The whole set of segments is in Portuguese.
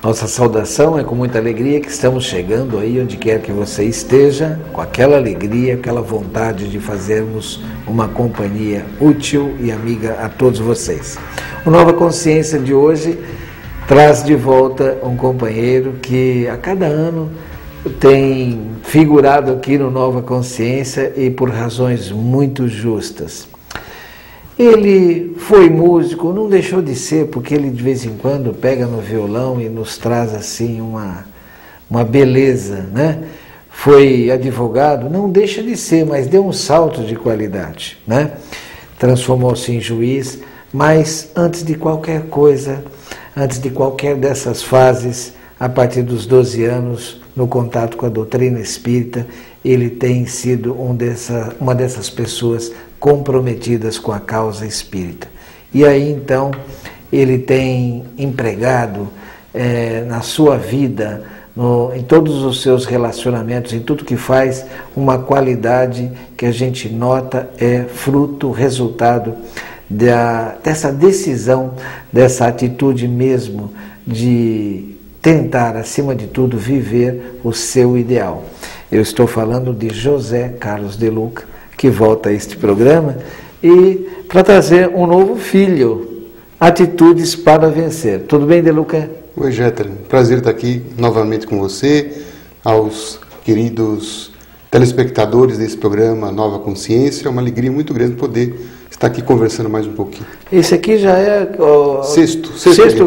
Nossa saudação é com muita alegria que estamos chegando aí onde quer que você esteja, com aquela alegria, aquela vontade de fazermos uma companhia útil e amiga a todos vocês. O Nova Consciência de hoje traz de volta um companheiro que a cada ano tem figurado aqui no Nova Consciência e por razões muito justas. Ele foi músico, não deixou de ser, porque ele de vez em quando pega no violão e nos traz assim uma beleza, né? Foi advogado, não deixa de ser, mas deu um salto de qualidade, né? Transformou-se em juiz, mas antes de qualquer coisa, antes de qualquer dessas fases, a partir dos 12 anos, no contato com a doutrina espírita, ele tem sido uma dessas pessoas comprometidas com a causa espírita. E aí então ele tem empregado na sua vida, em todos os seus relacionamentos, em tudo que faz, uma qualidade que a gente nota é fruto, resultado dessa decisão, dessa atitude mesmo de tentar, acima de tudo, viver o seu ideal. Eu estou falando de José Carlos De Luca, que volta a este programa e para trazer um novo filho, Atitudes para Vencer. Tudo bem, De Luca? Oi, Jeter. Prazer estar aqui novamente com você, aos queridos telespectadores desse programa Nova Consciência. É uma alegria muito grande poder estar aqui conversando mais um pouquinho. Esse aqui já é o sexto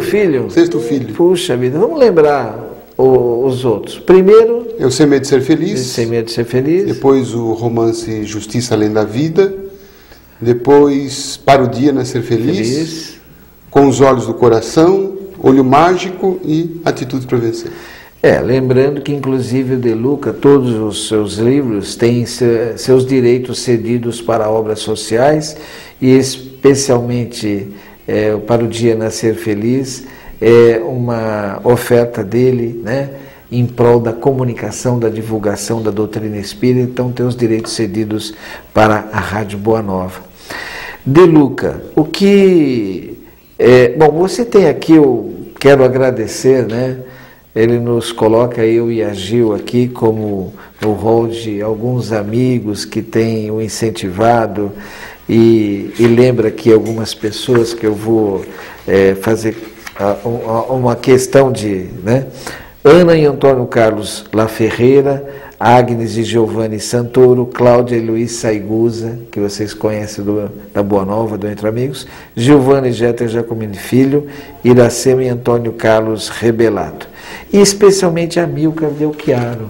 filho? Sexto filho. Puxa vida, vamos lembrar os outros. Primeiro, Eu Sem Medo de Ser Feliz. Sem Medo de Ser Feliz. Depois o romance Justiça Além da Vida. Depois Para o Dia Nascer Feliz. Com os Olhos do Coração, Olho Mágico e Atitudes para Vencer. Lembrando que inclusive o De Luca, todos os seus livros têm seus direitos cedidos para obras sociais e especialmente Para o Dia Nascer Feliz é uma oferta dele, né, em prol da comunicação, da divulgação da doutrina espírita, então tem os direitos cedidos para a Rádio Boa Nova. De Luca, o que... bom, você tem aqui, eu quero agradecer, né? Ele nos coloca, eu e a Gil aqui, como no rol de alguns amigos que têm o incentivado e lembra que algumas pessoas que eu vou fazer uma questão de... né? Ana e Antônio Carlos La Ferreira, Agnes e Giovanni Santoro, Cláudia e Luiz Saigusa, que vocês conhecem da Boa Nova, do Entre Amigos, Giovanni Jeter Giacomini Filho, Iracema e Antônio Carlos Rebelato. E especialmente a Amilcar Del Chiaro.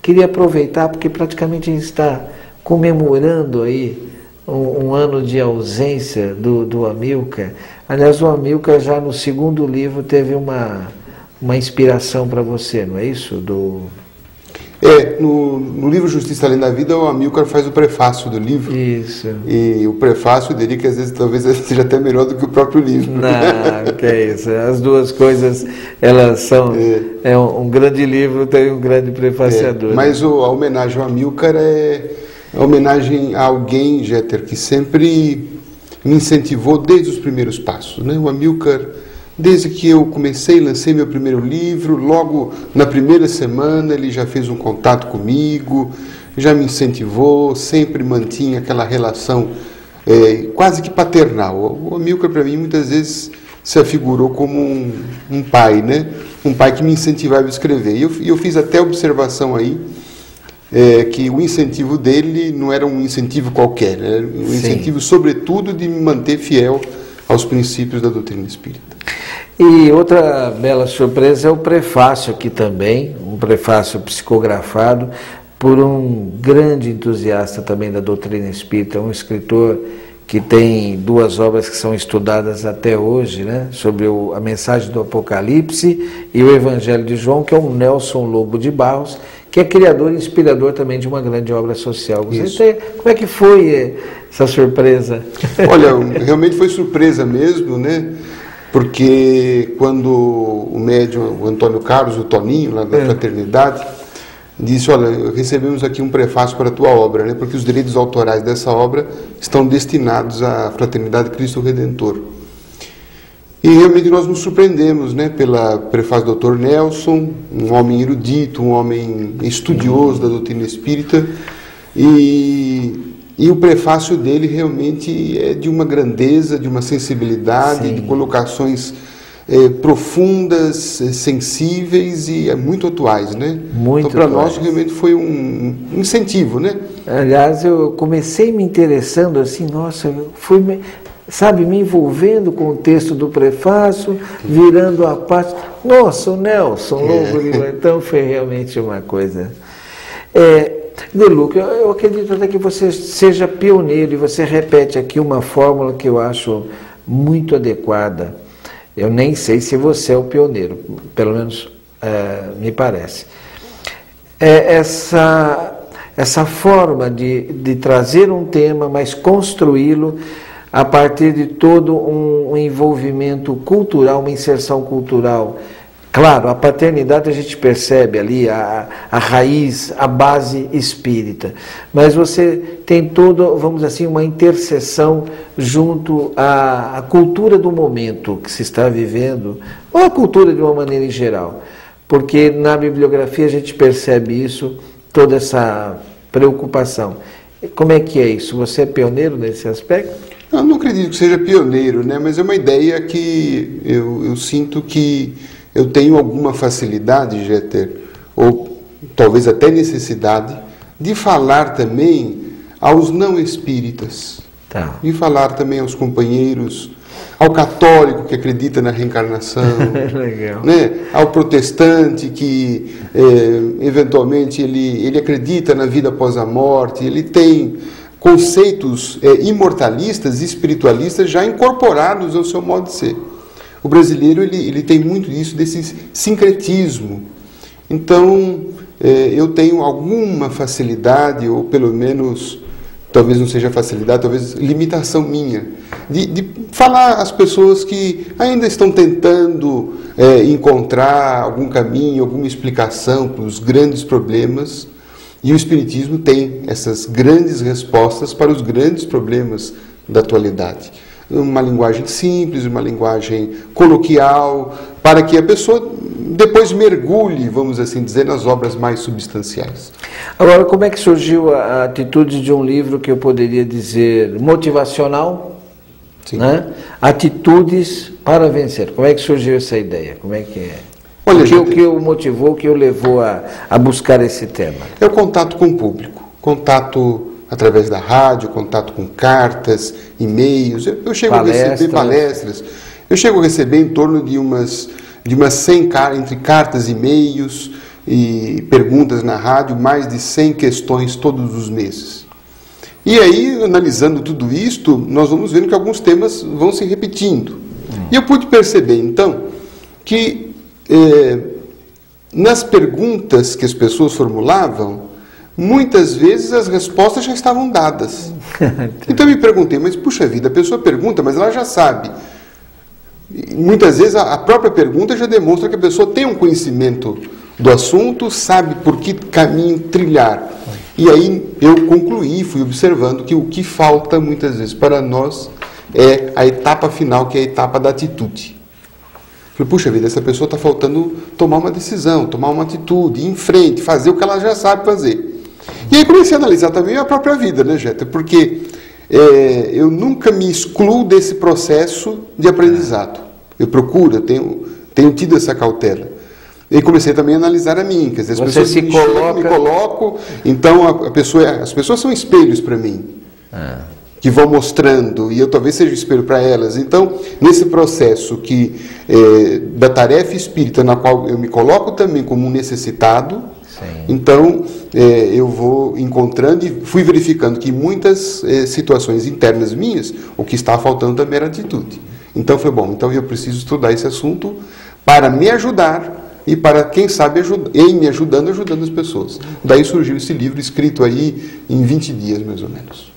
Queria aproveitar, porque praticamente a gente está comemorando aí um ano de ausência do Amilcar. Aliás, o Amilcar já no segundo livro teve uma inspiração para você, não é isso? No livro Justiça Além da Vida, o Amilcar faz o prefácio do livro. Isso. E o prefácio dele, que às vezes talvez seja até melhor do que o próprio livro. Não, que é isso. As duas coisas, elas são... um grande livro tem um grande prefaciador. Mas a homenagem ao Amilcar é a homenagem a alguém, Jeter, que sempre me incentivou desde os primeiros passos, né? O Amilcar... Desde que eu lancei meu primeiro livro, logo na primeira semana ele já fez um contato comigo, já me incentivou, sempre mantinha aquela relação quase que paternal. O Amilcar, para mim, muitas vezes se afigurou como um pai, né? Um pai que me incentivava a escrever. E eu fiz até observação aí, que o incentivo dele não era um incentivo qualquer, era um incentivo, sobretudo, de me manter fiel aos princípios da doutrina espírita. E outra bela surpresa é o prefácio aqui também, um prefácio psicografado por um grande entusiasta também da doutrina espírita, um escritor que tem duas obras que são estudadas até hoje, né, sobre a mensagem do Apocalipse e o Evangelho de João, que é o Nelson Lobo de Barros, que é criador e inspirador também de uma grande obra social. Como é que foi essa surpresa? Olha, realmente foi surpresa mesmo, né? Porque quando o médium, o Antônio Carlos, o Toninho, lá da Fraternidade, disse, olha, recebemos aqui um prefácio para a tua obra, né? Porque os direitos autorais dessa obra estão destinados à Fraternidade Cristo Redentor. E realmente nós nos surpreendemos, né, pela prefácio do Dr. Nelson, um homem erudito, um homem estudioso da doutrina espírita, e o prefácio dele realmente é de uma grandeza, de uma sensibilidade, de colocações profundas, sensíveis e muito atuais, né? Muito então, para nós realmente foi um incentivo, né? Aliás, eu comecei me interessando assim, nossa, eu fui me envolvendo com o texto do prefácio, virando a parte. Nossa, o Nelson, então foi realmente uma coisa. De Luca, eu acredito até que você seja pioneiro, e você repete aqui uma fórmula que eu acho muito adequada. Eu nem sei se você é o pioneiro, pelo menos me parece. Essa forma de trazer um tema, mas construí-lo a partir de todo um envolvimento cultural, uma inserção cultural. Claro, a paternidade a gente percebe ali, a raiz, a base espírita, mas você tem todo, vamos dizer assim, uma interseção junto à cultura do momento que se está vivendo, ou a cultura de uma maneira em geral, porque na bibliografia a gente percebe isso, toda essa preocupação. Como é que é isso? Você é pioneiro nesse aspecto? Eu não acredito que seja pioneiro, né? Mas é uma ideia que eu sinto que eu tenho alguma facilidade, Jeter, ou talvez até necessidade, de falar também aos não espíritas, de falar também aos companheiros, ao católico que acredita na reencarnação, Legal. Né? Ao protestante que eventualmente ele acredita na vida após a morte, ele tem conceitos imortalistas e espiritualistas já incorporados ao seu modo de ser. O brasileiro ele tem muito disso, desse sincretismo. Então, eu tenho alguma facilidade, ou pelo menos, talvez não seja facilidade, talvez limitação minha, de falar às pessoas que ainda estão tentando encontrar algum caminho, alguma explicação para os grandes problemas. E o Espiritismo tem essas grandes respostas para os grandes problemas da atualidade. Uma linguagem simples, uma linguagem coloquial, para que a pessoa depois mergulhe, vamos assim dizer, nas obras mais substanciais. Agora, como é que surgiu a atitude de um livro que eu poderia dizer motivacional? Sim. Né? Atitudes para vencer. Como é que surgiu essa ideia? Como é que é? Olha, o que o motivou, o que o levou a buscar esse tema? É o contato com o público, contato através da rádio, contato com cartas, e-mails. Eu chego a receber palestras. Eu chego a receber em torno de umas 100 entre cartas, e-mails e perguntas na rádio, mais de 100 questões todos os meses. E aí, analisando tudo isto, nós vamos vendo que alguns temas vão se repetindo. E eu pude perceber, então, que nas perguntas que as pessoas formulavam, muitas vezes as respostas já estavam dadas. Então eu me perguntei, mas puxa vida, a pessoa pergunta, mas ela já sabe. E muitas vezes a própria pergunta já demonstra que a pessoa tem um conhecimento do assunto, sabe por que caminho trilhar. E aí eu concluí, fui observando que o que falta muitas vezes para nós é a etapa final, que é a etapa da atitude. Falei, puxa vida, essa pessoa está faltando tomar uma decisão, tomar uma atitude, ir em frente, fazer o que ela já sabe fazer. E aí comecei a analisar também a própria vida, né, Jeta? Porque eu nunca me excluo desse processo de aprendizado. Eu procuro, eu tenho tido essa cautela. E comecei também a analisar a mim, quer dizer, as pessoas me colocam, então as pessoas são espelhos para mim. Que vão mostrando, e eu talvez seja o espelho para elas. Então, nesse processo da tarefa espírita, na qual eu me coloco também como um necessitado, então eu vou encontrando e fui verificando que muitas situações internas minhas, o que está faltando também era atitude. Então foi bom, então eu preciso estudar esse assunto para me ajudar e para, quem sabe, me ajudando as pessoas. Daí surgiu esse livro escrito aí em 20 dias, mais ou menos.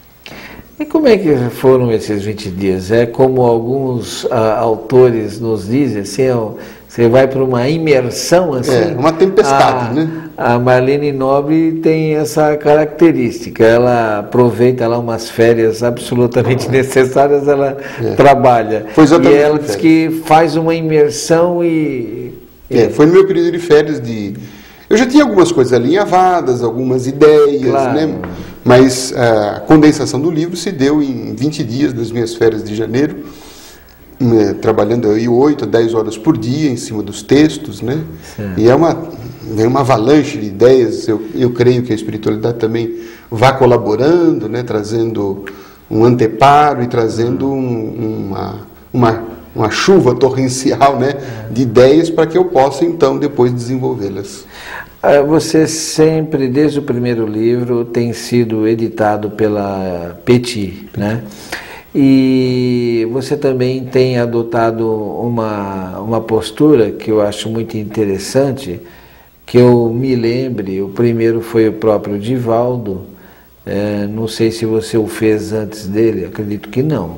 E como é que foram esses 20 dias? É como alguns autores nos dizem, assim, você vai para uma imersão, assim... uma tempestade, né? A Marlene Nobre tem essa característica, ela aproveita lá umas férias absolutamente necessárias, ela trabalha. Foi exatamente. E ela diz que faz uma imersão e... Foi no meu período de férias Eu já tinha algumas coisas alinhavadas, algumas ideias, claro, né? Mas a condensação do livro se deu em 20 dias das minhas férias de janeiro, trabalhando aí 8 a 10 horas por dia em cima dos textos, né? Sim. E vem uma avalanche de ideias. Eu creio que a espiritualidade também vai colaborando, né? Trazendo um anteparo e trazendo uma chuva torrencial, né? De ideias para que eu possa então depois desenvolvê-las. Você sempre, desde o primeiro livro, tem sido editado pela Petit, né? E você também tem adotado uma postura que eu acho muito interessante, que eu me lembre, o primeiro foi o próprio Divaldo, não sei se você o fez antes dele, acredito que não,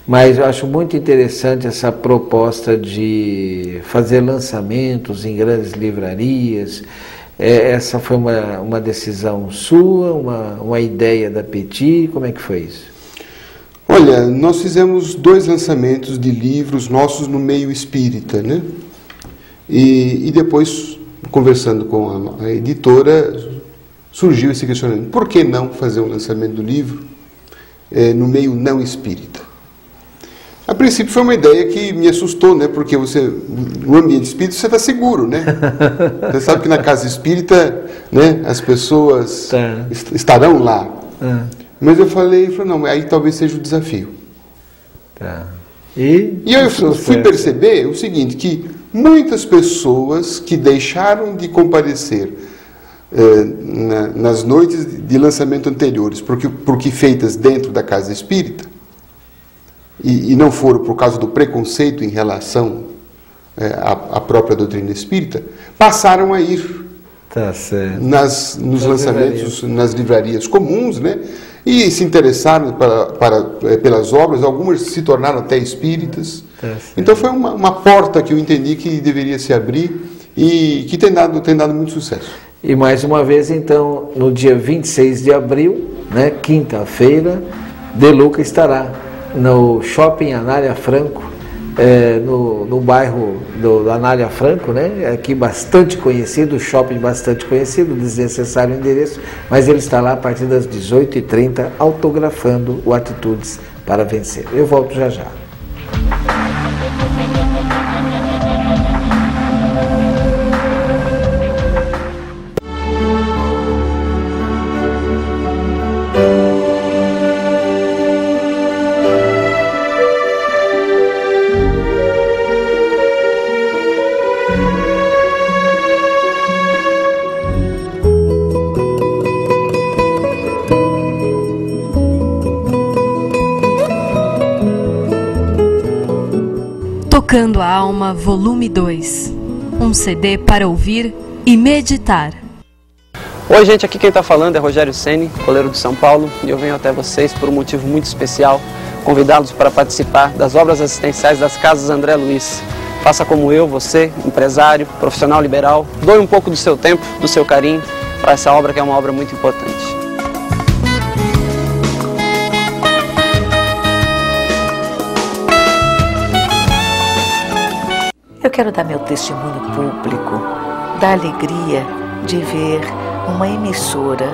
mas eu acho muito interessante essa proposta de fazer lançamentos em grandes livrarias. Essa foi uma decisão sua, uma ideia da Petit, como é que foi isso? Olha, nós fizemos 2 lançamentos de livros nossos no meio espírita, né? E depois, conversando com a editora, surgiu esse questionamento: por que não fazer um lançamento do livro no meio não espírita? A princípio foi uma ideia que me assustou, né? Porque no ambiente espírita você está seguro, né? Você sabe que na casa espírita, né, as pessoas estarão lá. Mas eu falei, não, aí talvez seja o desafio. E eu fui perceber o seguinte, que muitas pessoas que deixaram de comparecer nas noites de lançamento anteriores, porque feitas dentro da casa espírita, e não foram por causa do preconceito em relação à própria doutrina espírita, passaram a ir nos lançamentos, nas livrarias comuns, né? E se interessaram pelas obras, algumas se tornaram até espíritas. Então foi uma porta que eu entendi que deveria se abrir e que tem dado muito sucesso. E mais uma vez, então, no dia 26 de abril, né, quinta-feira, De Luca estará no Shopping Anália Franco, no bairro do Anália Franco, né? Aqui bastante conhecido, shopping bastante conhecido, desnecessário o endereço, mas ele está lá a partir das 18h30 autografando o Atitudes para Vencer. Eu volto já já. Tocando a Alma, volume 2. Um CD para ouvir e meditar. Oi, gente, aqui quem está falando é Rogério Ceni, coleiro de São Paulo, e eu venho até vocês por um motivo muito especial, convidá-los para participar das obras assistenciais das Casas André Luiz. Faça como eu, você, empresário, profissional liberal, doe um pouco do seu tempo, do seu carinho, para essa obra que é uma obra muito importante. Eu quero dar meu testemunho público da alegria de ver uma emissora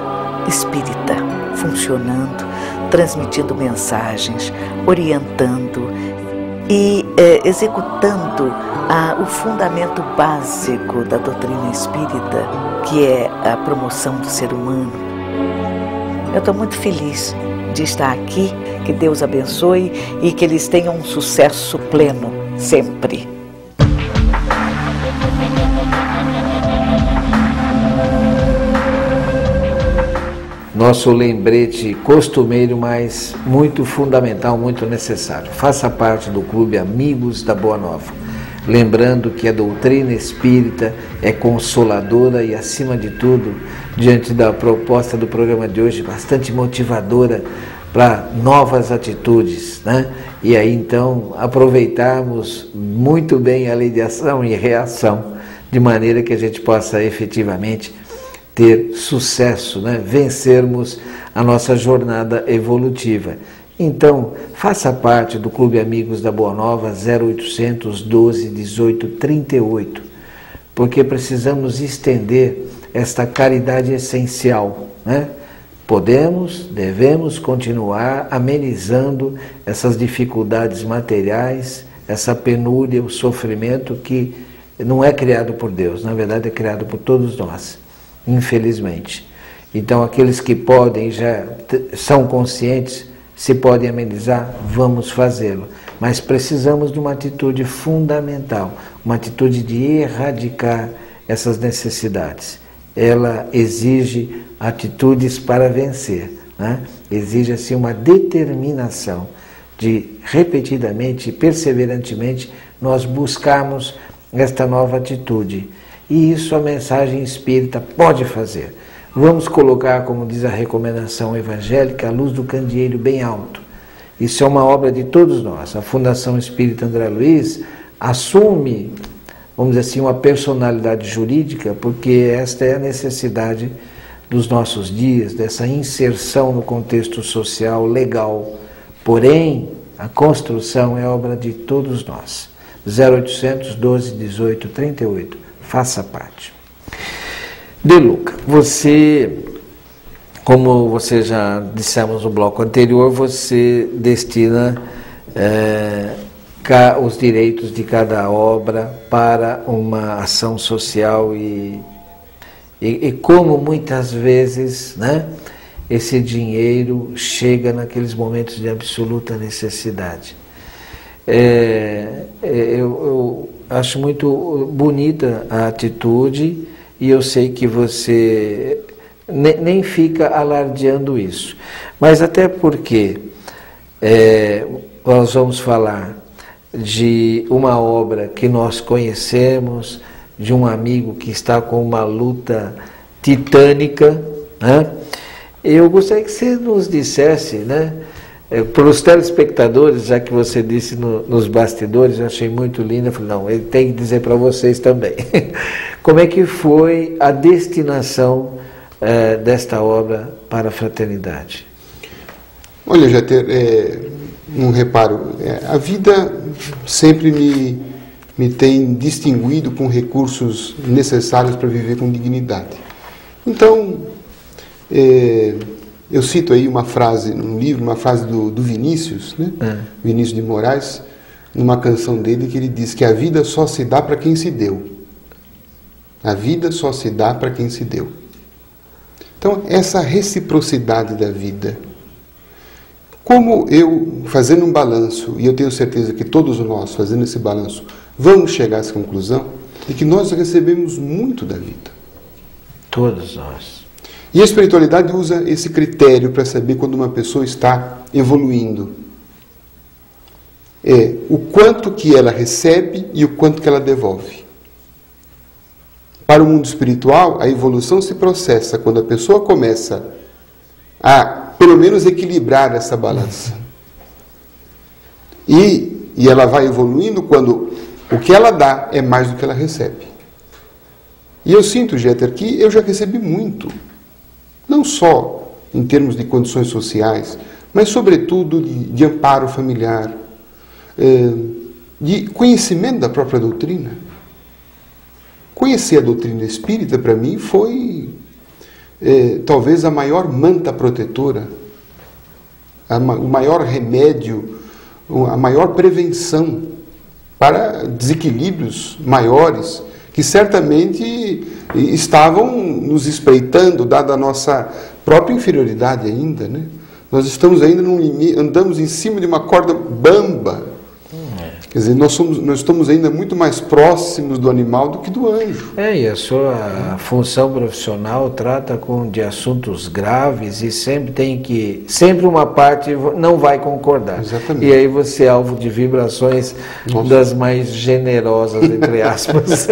espírita funcionando, transmitindo mensagens, orientando e executando o fundamento básico da doutrina espírita, que é a promoção do ser humano. Eu estou muito feliz de estar aqui, que Deus abençoe e que eles tenham um sucesso pleno, sempre. Nosso lembrete costumeiro, mas muito fundamental, muito necessário. Faça parte do Clube Amigos da Boa Nova. Lembrando que a doutrina espírita é consoladora e, acima de tudo, diante da proposta do programa de hoje, bastante motivadora para novas atitudes, né? E aí, então, aproveitarmos muito bem a lei de ação e reação, de maneira que a gente possa efetivamente ter sucesso, né? Vencermos a nossa jornada evolutiva. Então, faça parte do Clube Amigos da Boa Nova 0800 12 18 38, porque precisamos estender esta caridade essencial, né? Podemos, devemos continuar amenizando essas dificuldades materiais, essa penúria, o sofrimento que não é criado por Deus, na verdade é criado por todos nós, infelizmente. Então, aqueles que podem, já são conscientes, se podem amenizar, vamos fazê-lo. Mas precisamos de uma atitude fundamental, uma atitude de erradicar essas necessidades. Ela exige atitudes para vencer, né? Exige assim uma determinação de repetidamente, perseverantemente, nós buscarmos esta nova atitude. E isso a mensagem espírita pode fazer. Vamos colocar, como diz a recomendação evangélica, a luz do candeeiro bem alto. Isso é uma obra de todos nós. A Fundação Espírita André Luiz assume, vamos dizer assim, uma personalidade jurídica, porque esta é a necessidade dos nossos dias, dessa inserção no contexto social legal. Porém, a construção é obra de todos nós. 0800 12 18 38. Faça parte. De Luca, você, como você já dissemos no bloco anterior, você destina os direitos de cada obra para uma ação social e como muitas vezes, né, esse dinheiro chega naqueles momentos de absoluta necessidade. Eu acho muito bonita a atitude e eu sei que você nem fica alardeando isso. Mas até porque nós vamos falar de uma obra que nós conhecemos, de um amigo que está com uma luta titânica, né? Eu gostaria que você nos dissesse, né, para os telespectadores, já que você disse nos bastidores, eu achei muito lindo, eu falei, não, ele tem que dizer para vocês também. Como é que foi a destinação desta obra para a fraternidade? Olha, Jeter, um reparo, a vida sempre me tem distinguido com recursos necessários para viver com dignidade. Então, eu cito aí uma frase num livro, uma frase do Vinícius, né? Vinícius de Moraes, numa canção dele, que ele diz que a vida só se dá para quem se deu. A vida só se dá para quem se deu. Então, essa reciprocidade da vida. Como eu, fazendo um balanço, e eu tenho certeza que todos nós, fazendo esse balanço, vamos chegar a essa conclusão, de que nós recebemos muito da vida. Todos nós. E a espiritualidade usa esse critério para saber quando uma pessoa está evoluindo. O quanto que ela recebe e o quanto que ela devolve. Para o mundo espiritual, a evolução se processa quando a pessoa começa a, pelo menos, equilibrar essa balança. E ela vai evoluindo quando o que ela dá é mais do que ela recebe. E eu sinto, Jeter, que eu já recebi muito. Não só em termos de condições sociais, mas sobretudo de amparo familiar, de conhecimento da própria doutrina. Conhecer a doutrina espírita, para mim, foi talvez a maior manta protetora, o maior remédio, a maior prevenção para desequilíbrios maiores que certamente estavam nos espreitando, dada a nossa própria inferioridade ainda, né? Nós estamos ainda num limite, andamos em cima de uma corda bamba. Quer dizer, nós estamos ainda muito mais próximos do animal do que do anjo. E a sua função profissional trata de assuntos graves e sempre uma parte não vai concordar. Exatamente. E aí você é alvo de vibrações das mais generosas, entre aspas.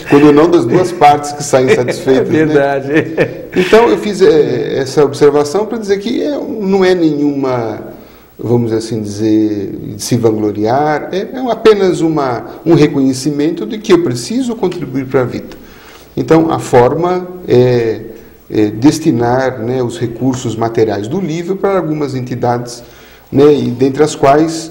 Quando não das duas partes que saem satisfeitas. É verdade. Né? Então eu fiz essa observação para dizer que não é nenhuma vamos assim dizer, de se vangloriar, é apenas um reconhecimento de que eu preciso contribuir para a vida. Então, a forma é destinar, né, os recursos materiais do livro para algumas entidades, né, e dentre as quais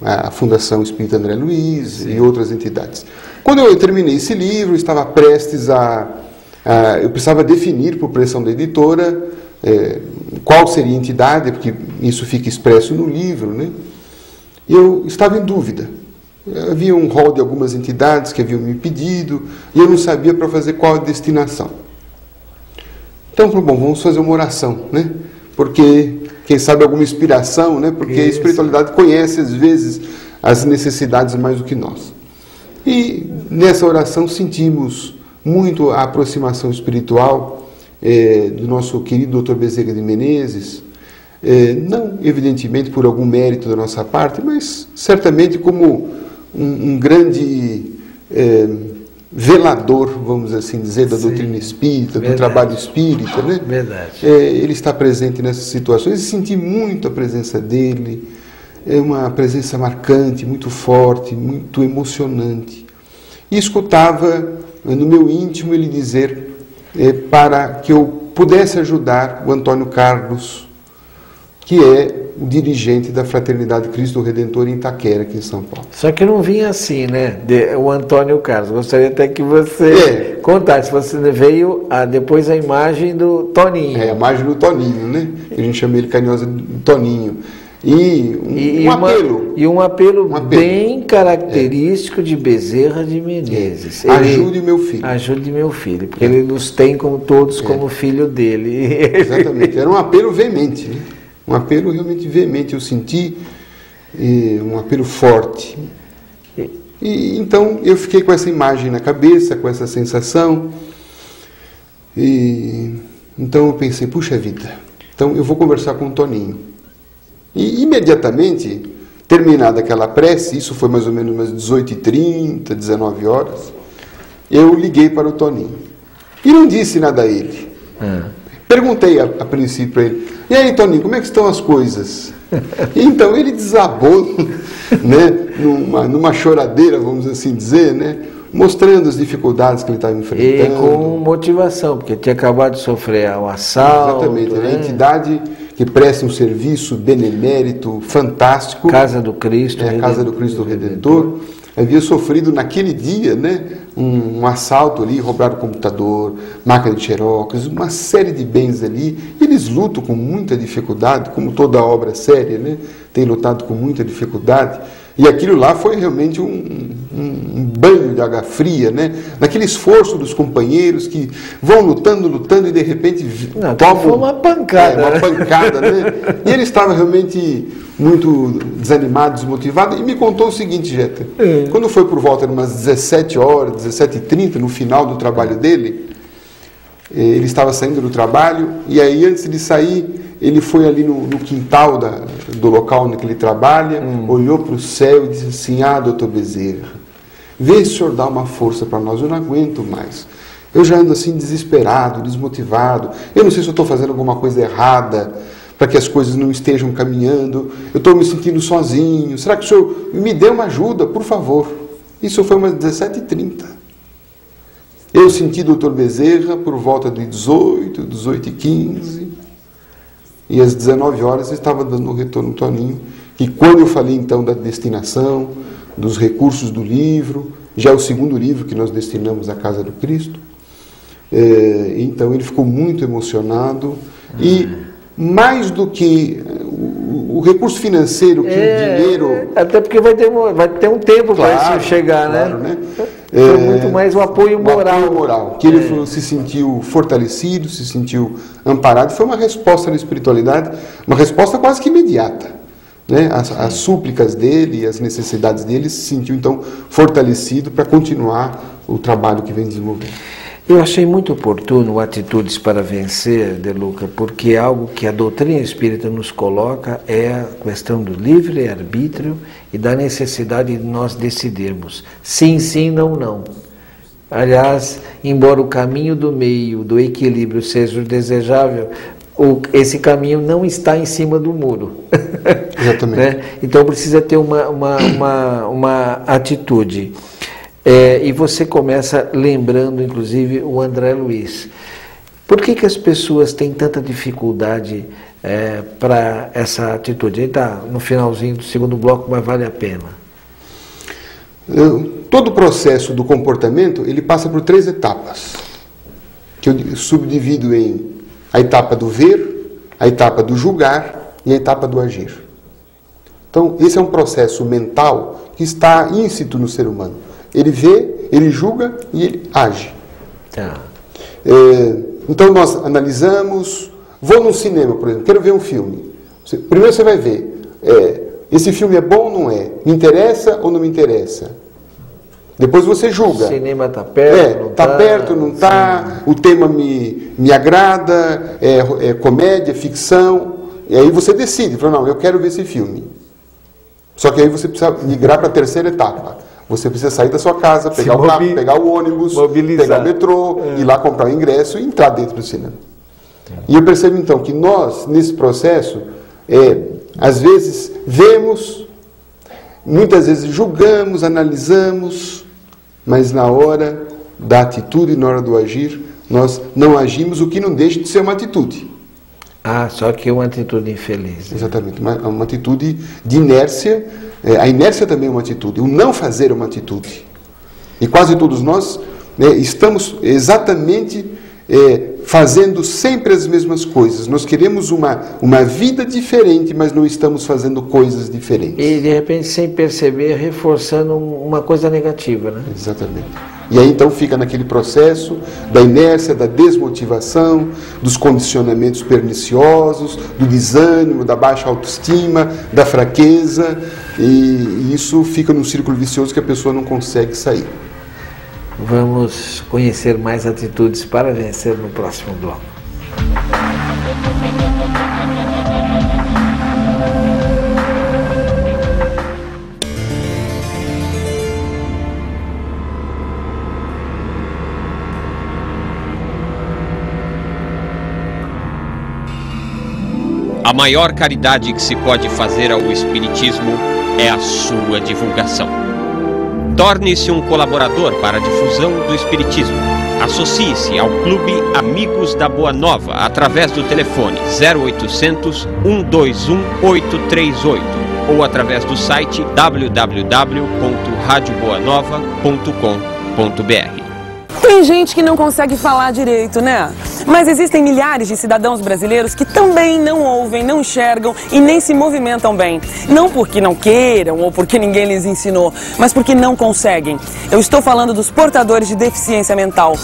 a Fundação Espírita André Luiz. Sim. E outras entidades. Quando eu terminei esse livro, estava prestes eu precisava definir, por pressão da editora, qual seria a entidade, porque isso fica expresso no livro, né? E eu estava em dúvida. Havia um rol de algumas entidades que haviam me pedido, e eu não sabia para fazer qual a destinação. Então, bom, vamos fazer uma oração, né? Porque, quem sabe, alguma inspiração, né? Porque a espiritualidade conhece, às vezes, as necessidades mais do que nós. E nessa oração sentimos muito a aproximação espiritual do nosso querido Dr. Bezerra de Menezes, não evidentemente por algum mérito da nossa parte, mas certamente como um grande velador, vamos assim dizer, da doutrina espírita, do trabalho espírita, né? Verdade. Ele está presente nessas situações e senti muito a presença dele, uma presença marcante, muito forte, muito emocionante. E escutava no meu íntimo ele dizer para que eu pudesse ajudar o Antônio Carlos, que é o dirigente da Fraternidade Cristo Redentor em Itaquera, aqui em São Paulo. Só que não vinha assim, né? O Antônio Carlos. Gostaria até que você contasse. Você veio depois a imagem do Toninho. A imagem do Toninho, né? A gente chama ele carinhosa de Toninho. E um apelo bem característico de Bezerra de Menezes. Ajude meu filho. Ajude meu filho, porque ele nos tem como todos como filho dele. Exatamente. Era um apelo veemente, né? Um apelo realmente veemente. Eu senti um apelo forte. E então eu fiquei com essa imagem na cabeça, com essa sensação. E então eu pensei, puxa vida, então eu vou conversar com o Toninho. E imediatamente, terminada aquela prece, isso foi mais ou menos umas 18h30, 19 horas, eu liguei para o Toninho. E não disse nada a ele. Perguntei a princípio para ele, e aí, Toninho, como é que estão as coisas? E então ele desabou, né, numa choradeira, vamos assim dizer, né, mostrando as dificuldades que ele estava enfrentando. E com motivação, porque tinha acabado de sofrer um assalto. Exatamente, né? A entidade que presta um serviço benemérito, fantástico. Casa do Cristo. A Casa do Cristo Redentor. Havia sofrido naquele dia, né, um assalto ali, roubaram o computador, máquina de xerox, uma série de bens ali. Eles lutam com muita dificuldade, como toda obra séria, né, tem lutado com muita dificuldade. E aquilo lá foi realmente um banho de água fria, né? Naquele esforço dos companheiros que vão lutando e de repente tomam... Foi uma pancada. Uma pancada, né? E ele estava realmente muito desanimado, desmotivado, e me contou o seguinte, Jeta. Quando foi por volta de umas 17 horas, 17h30, no final do trabalho dele, ele estava saindo do trabalho, e aí antes de sair, ele foi ali no quintal do local onde ele trabalha, olhou para o céu e disse assim, doutor Bezerra, vê se o senhor dá uma força para nós, eu não aguento mais. Eu já ando assim desesperado, desmotivado, eu não sei se eu estou fazendo alguma coisa errada, para que as coisas não estejam caminhando, eu estou me sentindo sozinho, será que o senhor me dê uma ajuda, por favor? Isso foi umas 17h30. Eu senti o doutor Bezerra por volta de 18h15, e às 19 horas eu estava dando um retorno ao Toninho, e quando eu falei então da destinação, dos recursos do livro, já é o segundo livro que nós destinamos à Casa do Cristo, então ele ficou muito emocionado, e mais do que o recurso financeiro, que o dinheiro... Até porque vai ter um tempo para isso chegar, né? Foi muito mais o apoio moral. Que ele se sentiu fortalecido, se sentiu amparado. Foi uma resposta na espiritualidade, uma resposta quase que imediata, né? As súplicas dele, as necessidades dele, se sentiu então fortalecido para continuar o trabalho que vem desenvolvendo. Eu achei muito oportuno o Atitudes para Vencer, De Luca, porque algo que a doutrina espírita nos coloca é a questão do livre-arbítrio e da necessidade de nós decidirmos sim, sim, não, não. Aliás, embora o caminho do meio, do equilíbrio seja o desejável, esse caminho não está em cima do muro. Exatamente. Né? Então precisa ter uma atitude. E você começa lembrando, inclusive, o André Luiz. Por que as pessoas têm tanta dificuldade para essa atitude? Ele está no finalzinho do segundo bloco, mas vale a pena. Todo o processo do comportamento, ele passa por 3 etapas, que eu subdivido em a etapa do ver, a etapa do julgar e a etapa do agir. Então, esse é um processo mental que está íncito no ser humano. Ele vê, ele julga e ele age. Tá. Então, nós analisamos. Vou num cinema, por exemplo, quero ver um filme. Primeiro você vai ver, esse filme é bom ou não é? Me interessa ou não me interessa? Depois você julga. O cinema está perto, não está perto, não está, o tema me agrada, é comédia, ficção, e aí você decide, fala, não, eu quero ver esse filme. Só que aí você precisa migrar para a terceira etapa. Você precisa sair da sua casa, pegar o carro, pegar o ônibus, pegar o metrô, ir lá comprar o ingresso e entrar dentro do cinema. E eu percebo então que nós, nesse processo, às vezes vemos, muitas vezes julgamos, analisamos, mas na hora da atitude e na hora do agir, nós não agimos, o que não deixa de ser uma atitude. Só que é uma atitude infeliz. Né? Exatamente, uma atitude de inércia. A inércia também é uma atitude, o não fazer é uma atitude. E quase todos nós estamos exatamente fazendo sempre as mesmas coisas. Nós queremos uma vida diferente, mas não estamos fazendo coisas diferentes. E de repente, sem perceber, reforçando uma coisa negativa, né? Exatamente. E aí então fica naquele processo da inércia, da desmotivação, dos condicionamentos perniciosos, do desânimo, da baixa autoestima, da fraqueza, e isso fica num círculo vicioso que a pessoa não consegue sair. Vamos conhecer mais atitudes para vencer no próximo bloco. A maior caridade que se pode fazer ao Espiritismo é a sua divulgação. Torne-se um colaborador para a difusão do Espiritismo. Associe-se ao Clube Amigos da Boa Nova através do telefone 0800 121 838 ou através do site www.radioboanova.com.br. Tem gente que não consegue falar direito, né? Mas existem milhares de cidadãos brasileiros que também não ouvem, não enxergam e nem se movimentam bem. Não porque não queiram ou porque ninguém lhes ensinou, mas porque não conseguem. Eu estou falando dos portadores de deficiência mental.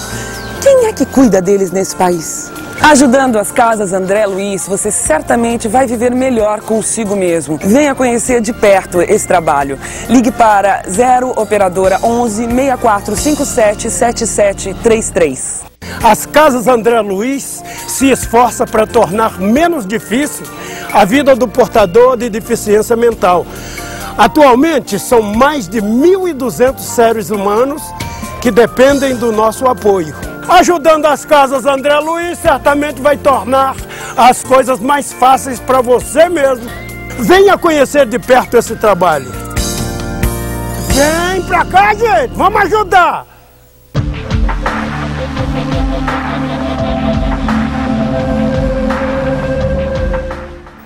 Quem é que cuida deles nesse país? Ajudando as Casas André Luiz, você certamente vai viver melhor consigo mesmo. Venha conhecer de perto esse trabalho. Ligue para 0 operadora 11 6457 7733. As Casas André Luiz se esforça para tornar menos difícil a vida do portador de deficiência mental. Atualmente, são mais de 1.200 seres humanos que dependem do nosso apoio. Ajudando as Casas André Luiz, certamente vai tornar as coisas mais fáceis para você mesmo. Venha conhecer de perto esse trabalho. Vem pra cá, gente! Vamos ajudar!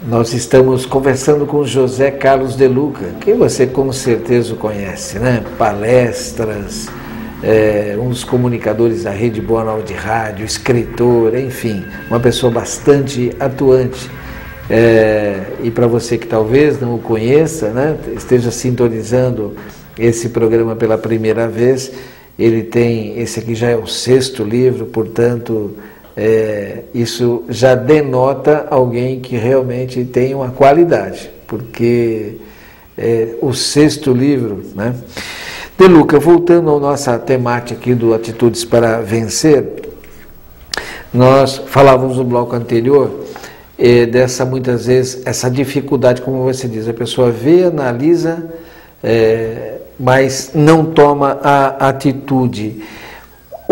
Nós estamos conversando com José Carlos De Luca, que você com certeza o conhece, né? Palestras, um dos comunicadores da Rede Boa Nova de Rádio, escritor, enfim, uma pessoa bastante atuante. E para você que talvez não o conheça, né, esteja sintonizando esse programa pela primeira vez, ele tem, esse aqui já é o 6º livro, portanto, isso já denota alguém que realmente tem uma qualidade, porque o 6º livro, né? De Luca, voltando à nossa temática aqui do Atitudes para Vencer, nós falávamos no bloco anterior dessa, muitas vezes, essa dificuldade, como você diz, a pessoa vê, analisa, mas não toma a atitude.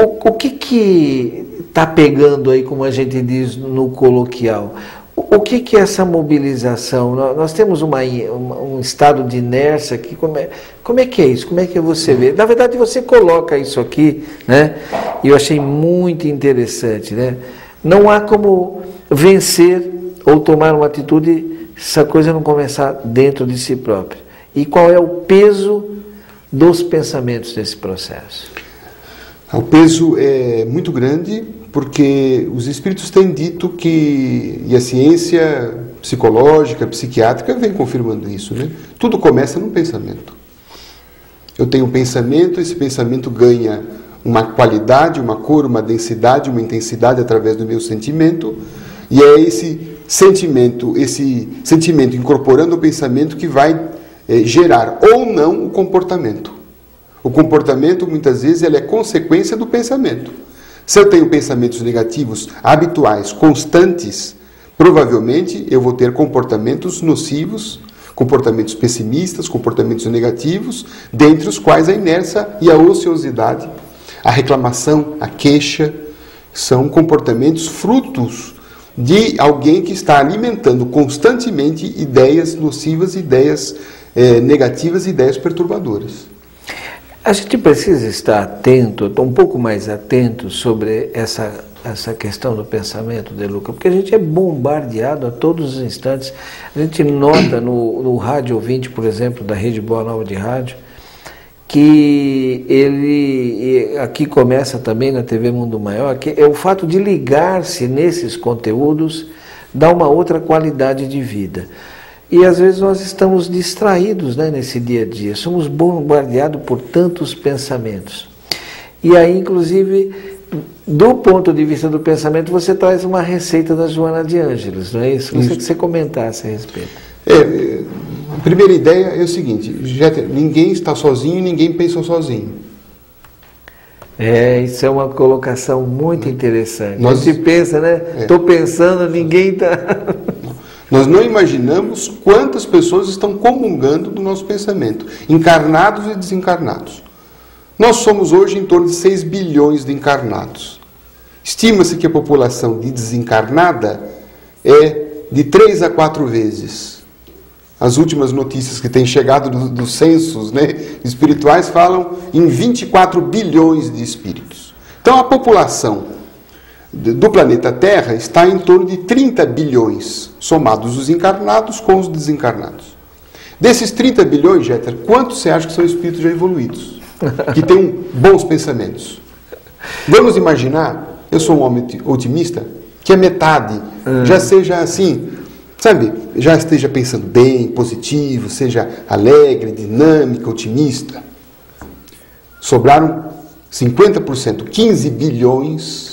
O que está pegando aí, como a gente diz no coloquial? O que é essa mobilização? Nós temos um estado de inércia aqui. Como é que é isso? Como é que você vê? Na verdade, você coloca isso aqui, né? E eu achei muito interessante, né? Não há como vencer ou tomar uma atitude se a coisa não começar dentro de si próprio. E qual é o peso dos pensamentos nesse processo? O peso é muito grande, porque os espíritos têm dito que, e a ciência psicológica, psiquiátrica vem confirmando isso, né? Tudo começa num pensamento. Eu tenho um pensamento, esse pensamento ganha uma qualidade, uma cor, uma densidade, uma intensidade através do meu sentimento, e é esse sentimento incorporando o pensamento que vai gerar ou não o comportamento. O comportamento, muitas vezes, ele é consequência do pensamento. Se eu tenho pensamentos negativos habituais, constantes, provavelmente eu vou ter comportamentos nocivos, comportamentos pessimistas, comportamentos negativos, dentre os quais a inércia e a ociosidade, a reclamação, a queixa, são comportamentos frutos de alguém que está alimentando constantemente ideias nocivas, ideias negativas, ideias perturbadoras. A gente precisa estar atento, um pouco mais atento sobre essa questão do pensamento, De Luca, porque a gente é bombardeado a todos os instantes. A gente nota no rádio ouvinte, por exemplo, da Rede Boa Nova de Rádio, que ele, aqui começa também na TV Mundo Maior, que é o fato de ligar-se nesses conteúdos dá uma outra qualidade de vida. E às vezes nós estamos distraídos, né, nesse dia a dia, somos bombardeados por tantos pensamentos. E aí, inclusive, do ponto de vista do pensamento, você traz uma receita da Joana de Ângeles, não é isso? Gostaria que você comentasse a respeito. A primeira ideia é o seguinte: ninguém está sozinho, ninguém pensa sozinho. Isso é uma colocação muito interessante. A gente pensa, né? Estou pensando, ninguém está... Nós não imaginamos quantas pessoas estão comungando do nosso pensamento, encarnados e desencarnados. Nós somos hoje em torno de 6 bilhões de encarnados. Estima-se que a população de desencarnada é de 3 a 4 vezes. As últimas notícias que têm chegado dos censos, né, espirituais falam em 24 bilhões de espíritos. Então a população do planeta Terra está em torno de 30 bilhões, somados os encarnados com os desencarnados. Desses 30 bilhões, Jeter, quantos você acha que são espíritos já evoluídos? Que têm bons pensamentos? Vamos imaginar, eu sou um homem otimista, que a metade já seja assim, sabe, já esteja pensando bem, positivo, seja alegre, dinâmica, otimista. Sobraram 50%, 15 bilhões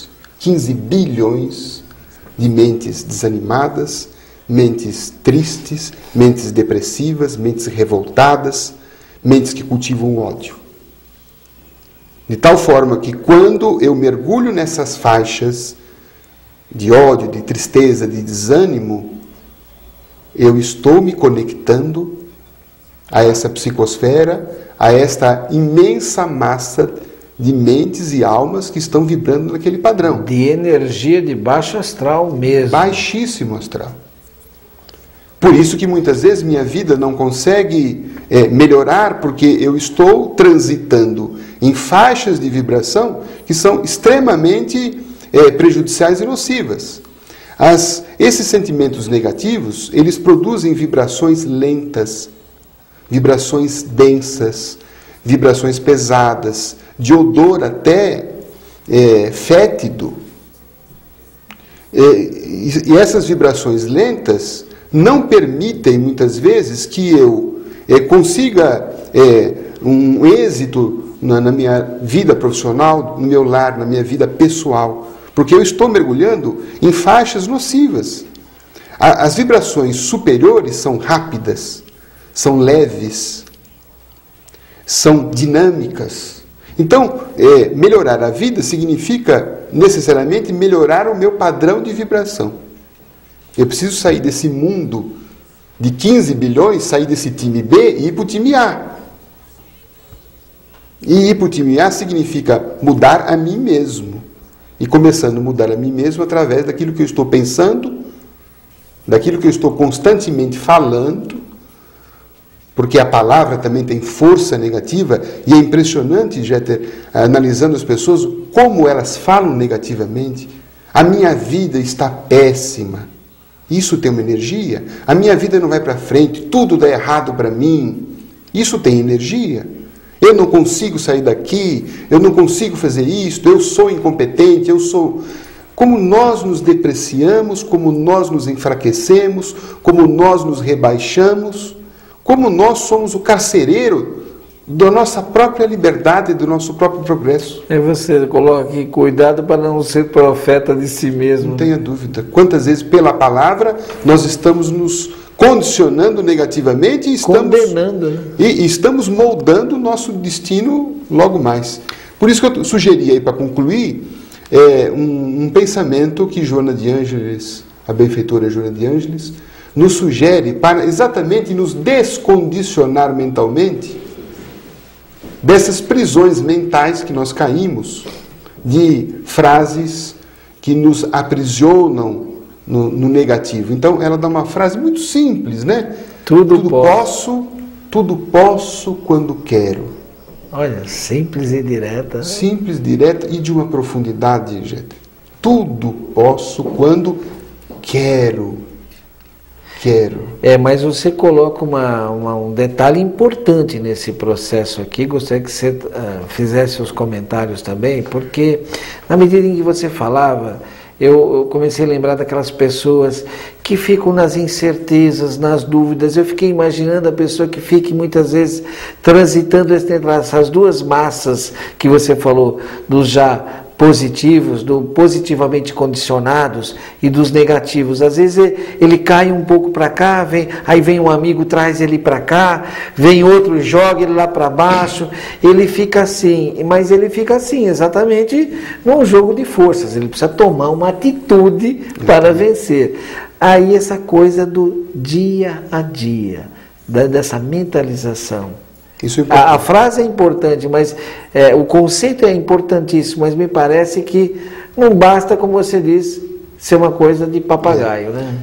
de mentes desanimadas, mentes tristes, mentes depressivas, mentes revoltadas, mentes que cultivam o ódio. De tal forma que quando eu mergulho nessas faixas de ódio, de tristeza, de desânimo, eu estou me conectando a essa psicosfera, a esta imensa massa de mentes e almas que estão vibrando naquele padrão. De energia de baixo astral mesmo. Baixíssimo astral. Por isso que muitas vezes minha vida não consegue melhorar, porque eu estou transitando em faixas de vibração que são extremamente prejudiciais e nocivas. Esses sentimentos negativos, eles produzem vibrações lentas, vibrações densas, vibrações pesadas, de odor até fétido. E essas vibrações lentas não permitem, muitas vezes, que eu consiga um êxito na minha vida profissional, no meu lar, na minha vida pessoal, porque eu estou mergulhando em faixas nocivas. As vibrações superiores são rápidas, são leves, são dinâmicas. Então, melhorar a vida significa necessariamente melhorar o meu padrão de vibração. Eu preciso sair desse mundo de 15 bilhões, sair desse time B e ir para o time A. E hipotimiar significa mudar a mim mesmo. E começando a mudar a mim mesmo através daquilo que eu estou pensando, daquilo que eu estou constantemente falando, porque a palavra também tem força negativa, e é impressionante, Jeter, analisando as pessoas, como elas falam negativamente. A minha vida está péssima. Isso tem uma energia. A minha vida não vai para frente, tudo dá errado para mim. Isso tem energia. Eu não consigo sair daqui, eu não consigo fazer isso, eu sou incompetente, eu sou... Como nós nos depreciamos, como nós nos enfraquecemos, como nós nos rebaixamos, como nós somos o carcereiro da nossa própria liberdade, do nosso próprio progresso. E você coloca aqui, cuidado para não ser profeta de si mesmo. Não tenha dúvida. Quantas vezes, pela palavra, nós estamos nos condicionando negativamente e estamos... Condenando, né? E estamos moldando o nosso destino logo mais. Por isso que eu sugeri aí, para concluir, um pensamento que Joana de Ângeles, a benfeitora Joana de Ângeles, nos sugere para exatamente nos descondicionar mentalmente dessas prisões mentais que nós caímos, de frases que nos aprisionam no negativo. Então, ela dá uma frase muito simples, né? Tudo posso quando quero. Olha, simples e direta. Simples, direta e de uma profundidade, gente. Tudo posso quando quero. Mas você coloca um detalhe importante nesse processo aqui. Gostaria que você fizesse os comentários também, porque na medida em que você falava, eu comecei a lembrar daquelas pessoas que ficam nas incertezas, nas dúvidas. Eu fiquei imaginando a pessoa que fique muitas vezes transitando entre essas duas massas que você falou, dos já positivos, do positivamente condicionados e dos negativos. Às vezes ele cai um pouco para cá, aí vem um amigo, traz ele para cá, vem outro, joga ele lá para baixo, ele fica assim, mas ele fica assim exatamente num jogo de forças, ele precisa tomar uma atitude para vencer. Aí essa coisa do dia a dia, dessa mentalização. Isso é a frase é importante, mas o conceito é importantíssimo, mas me parece que não basta, como você diz, ser uma coisa de papagaio, né?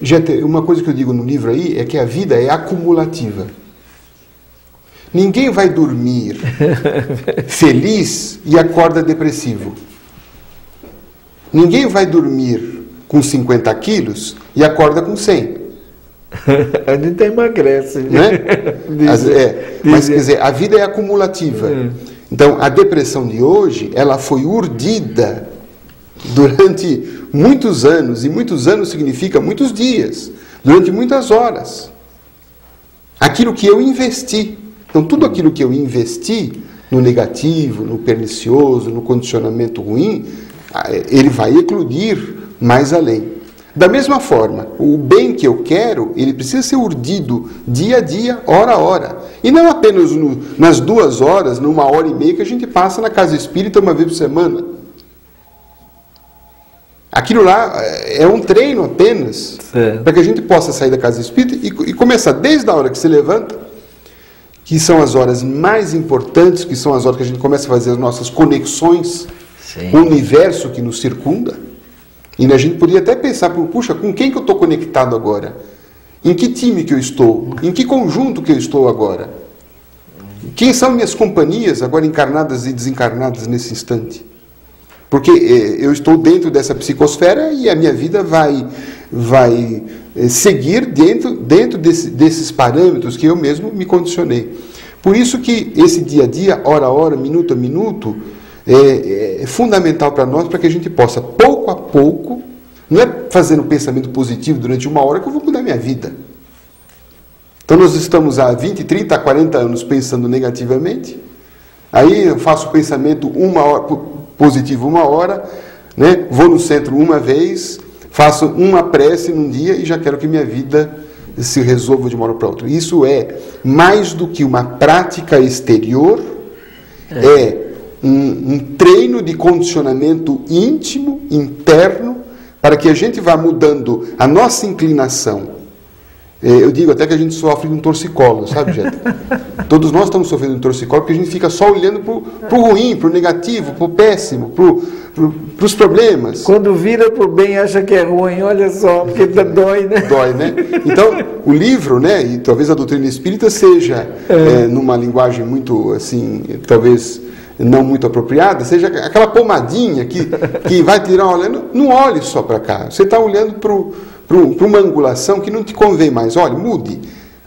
Gente, uma coisa que eu digo no livro aí é que a vida é acumulativa. Ninguém vai dormir feliz e acorda depressivo. Ninguém vai dormir com 50 quilos e acorda com 100. A gente emagrece, né? Mas quer dizer, a vida é acumulativa. Então, a depressão de hoje, ela foi urdida durante muitos anos, e muitos anos significa muitos dias, durante muitas horas. Aquilo que eu investi. Então, tudo aquilo que eu investi no negativo, no pernicioso, no condicionamento ruim, ele vai eclodir mais além. Da mesma forma, o bem que eu quero, ele precisa ser urdido dia a dia, hora a hora. E não apenas nas 2 horas, numa hora e meia que a gente passa na casa espírita uma vez por semana. Aquilo lá é um treino apenas, para que a gente possa sair da casa espírita e começar desde a hora que se levanta, que são as horas mais importantes, que são as horas que a gente começa a fazer as nossas conexões com o universo que nos circunda. E a gente poderia até pensar, puxa, com quem que eu estou conectado agora? Em que time que eu estou? Em que conjunto que eu estou agora? Quem são minhas companhias agora encarnadas e desencarnadas nesse instante? Porque eu estou dentro dessa psicosfera e a minha vida vai seguir dentro desses parâmetros que eu mesmo me condicionei. Por isso que esse dia a dia, hora a hora, minuto a minuto, é fundamental para nós, para que a gente possa, pouco a pouco, não é fazendo um pensamento positivo durante 1 hora que eu vou mudar minha vida. Então nós estamos há 20, 30, 40 anos pensando negativamente, aí eu faço o pensamento 1 hora, positivo 1 hora, né? Vou no centro uma vez, faço uma prece num dia e já quero que minha vida se resolva de uma hora para outra. Isso é mais do que uma prática exterior, um treino de condicionamento íntimo, interno, para que a gente vá mudando a nossa inclinação Eu digo até que a gente sofre de um torcicolo, sabe, Jeter? Todos nós estamos sofrendo de um torcicolo porque a gente fica só olhando para o ruim, para o negativo, para o péssimo, para os problemas. Quando vira para o bem, acha que é ruim, olha só, porque dói, né? Dói, né? Então, o livro, né, e talvez a doutrina espírita seja, numa linguagem muito, assim, talvez não muito apropriada, seja aquela pomadinha que vai tirar, olha, não olhe só para cá. Você está olhando para uma angulação que não te convém mais. Olha, mude.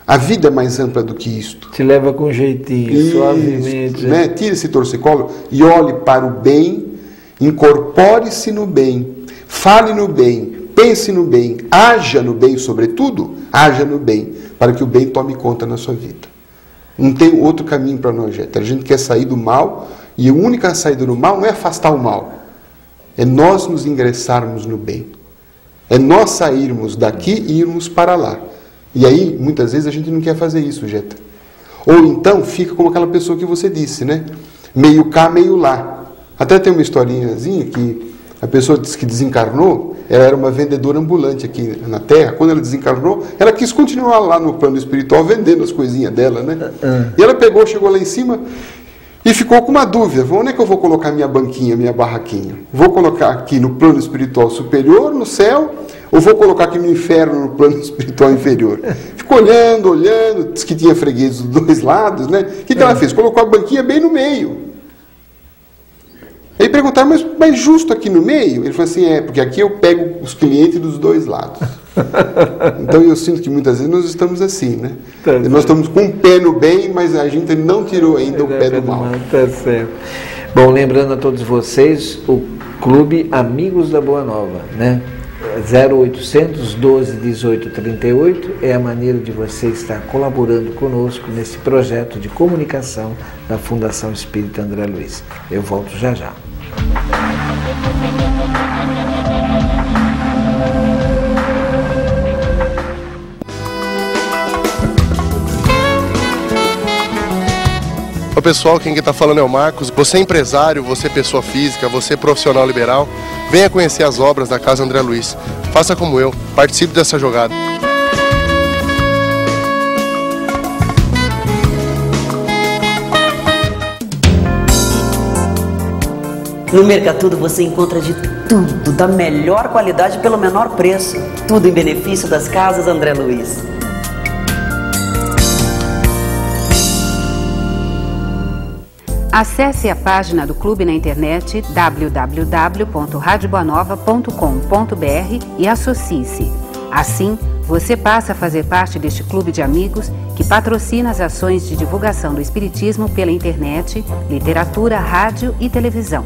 A vida é mais ampla do que isto. Te leva com jeitinho, suavemente. Né? Tire esse torcicolo e olhe para o bem, incorpore-se no bem, fale no bem, pense no bem, haja no bem, sobretudo, haja no bem, para que o bem tome conta na sua vida. Não tem outro caminho para nós, gente. A gente quer sair do mal, e a única saída do mal não é afastar o mal, é nós nos ingressarmos no bem. É nós sairmos daqui e irmos para lá. E aí, muitas vezes, a gente não quer fazer isso, Jeta. Ou então, fica como aquela pessoa que você disse, né? Meio cá, meio lá. Até tem uma historinhazinha que a pessoa disse que desencarnou, ela era uma vendedora ambulante aqui na Terra. Quando ela desencarnou, ela quis continuar lá no plano espiritual, vendendo as coisinhas dela, né? E ela chegou lá em cima e ficou com uma dúvida. Onde é que eu vou colocar minha banquinha, minha barraquinha? Vou colocar aqui no plano espiritual superior, no céu, ou vou colocar aqui no inferno, no plano espiritual inferior? Ficou olhando, disse que tinha fregueses dos dois lados, né? O que ela fez? Colocou a banquinha bem no meio. Aí perguntaram, mas justo aqui no meio? Ele falou assim, porque aqui eu pego os clientes dos dois lados. Então eu sinto que muitas vezes nós estamos assim, né? Nós estamos com um pé no bem, mas a gente não tirou ainda o pé do mal. Tá certo. Bom, lembrando a todos vocês, o Clube Amigos da Boa Nova, né? 0800 12 18 38 é a maneira de você estar colaborando conosco nesse projeto de comunicação da Fundação Espírita André Luiz. Eu volto já já. Oi pessoal, quem está falando é o Marcos. Você é empresário, você é pessoa física, você é profissional liberal, venha conhecer as obras da Casa André Luiz. Faça como eu, participe dessa jogada. No Mercatudo você encontra de tudo, da melhor qualidade pelo menor preço. Tudo em benefício das Casas André Luiz. Acesse a página do clube na internet www.radioboanova.com.br e associe-se. Assim, você passa a fazer parte deste clube de amigos que patrocina as ações de divulgação do Espiritismo pela internet, literatura, rádio e televisão.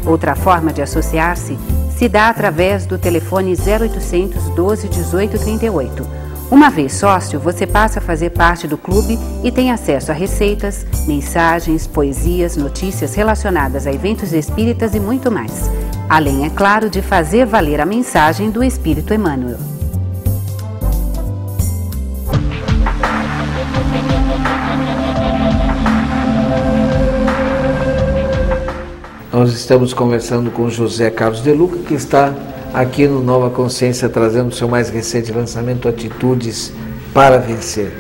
Outra forma de associar-se se dá através do telefone 0800 12 18 38. Uma vez sócio, você passa a fazer parte do clube e tem acesso a receitas, mensagens, poesias, notícias relacionadas a eventos espíritas e muito mais. Além, é claro, de fazer valer a mensagem do Espírito Emmanuel. Nós estamos conversando com José Carlos De Luca, que está aqui no Nova Consciência, trazendo o seu mais recente lançamento, Atitudes para Vencer.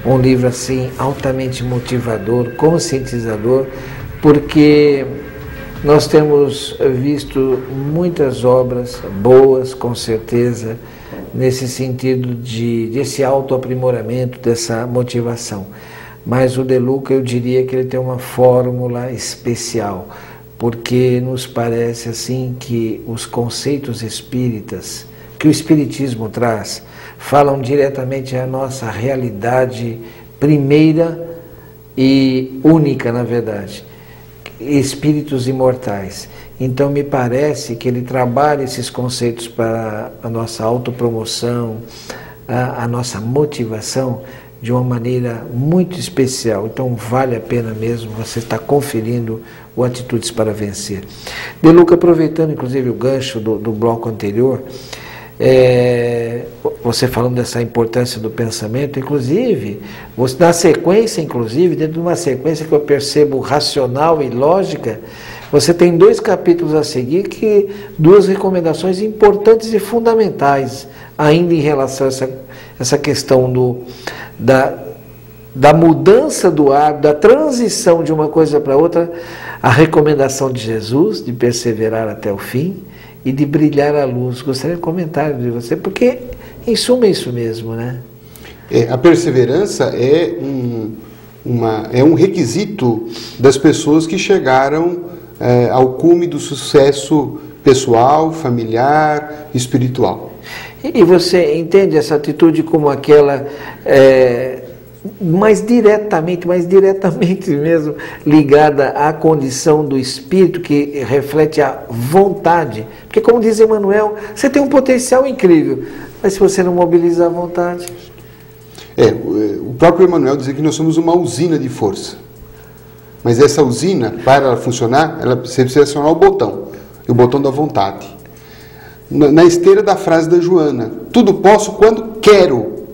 Um livro, assim, altamente motivador, conscientizador, porque nós temos visto muitas obras boas, com certeza, nesse sentido desse autoaprimoramento, dessa motivação. Mas o De Luca, eu diria que ele tem uma fórmula especial, porque nos parece assim que os conceitos espíritas, que o Espiritismo traz, falam diretamente à nossa realidade primeira e única, na verdade, espíritos imortais. Então me parece que ele trabalha esses conceitos para a nossa autopromoção, a nossa motivação, de uma maneira muito especial. Então vale a pena mesmo você estar conferindo o Atitudes para Vencer. De Luca, aproveitando inclusive o gancho do bloco anterior, você falando dessa importância do pensamento, inclusive, na sequência, inclusive, dentro de uma sequência que eu percebo racional e lógica, Você tem 2 capítulos a seguir, que 2 recomendações importantes e fundamentais, ainda em relação a essa questão da mudança do hábito, da transição de uma coisa para outra, a recomendação de Jesus, de perseverar até o fim e de brilhar a luz. Gostaria de comentar de você, porque em suma é isso mesmo, né? A perseverança é um requisito das pessoas que chegaram ao cume do sucesso pessoal, familiar, espiritual. E você entende essa atitude como aquela mais diretamente mesmo, ligada à condição do espírito, que reflete a vontade? Porque, como diz Emmanuel, você tem um potencial incrível, mas se você não mobiliza a vontade... O próprio Emmanuel diz que nós somos uma usina de força. Mas essa usina, para ela funcionar, você precisa acionar o botão da vontade. Na esteira da frase da Joana, tudo posso quando quero.